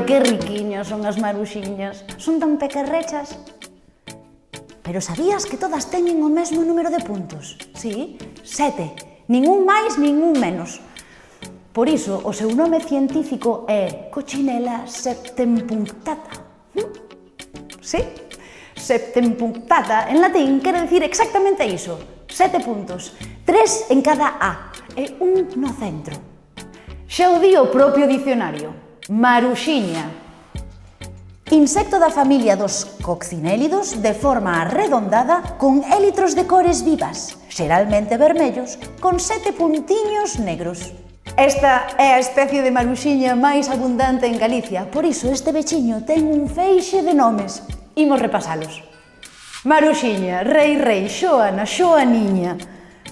que riquiños son as maruxiñas. Son tan pequerrechas. Pero sabías que todas teñen o mesmo número de puntos? Sí, 7. Nin un máis, nin un menos. Por iso, o seu nome científico é Coccinella septempunctata. Sí, septempunctata en latín quere dicir exactamente iso. 7 puntos, 3 en cada A e un no centro. Xa o di o propio dicionario, maruxiña. Insecto da familia dos coccinélidos de forma arredondada con élitros de cores vivas, xeralmente vermellos, con 7 puntiños negros. Esta é a especie de maruxiña máis abundante en Galicia, por iso este vechiño ten un feixe de nomes. Imos repasalos. Maruxiña, rei, xoana, xoaniña,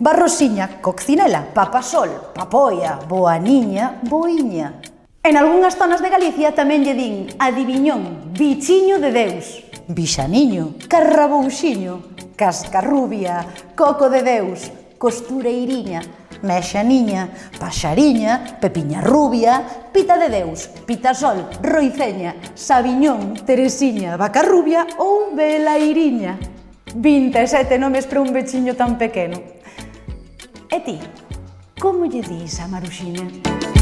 barrosiña, coccinela, papasol, papoia, boaniña, boiña. En algunhas zonas de Galicia tamén lle din adiviñón, bichiño de Deus, bixaniño, carrabouxiño, cascarrubia, coco de Deus, costureiriña, mexaniña, paxariña, pepiña rubia, pita de Deus, pitasol, roiceña, sabiñón, teresiña, vaca rubia ou velairiña. 27 nomes para un bechiño tan pequeno. E ti, como lle dis a maruxiña?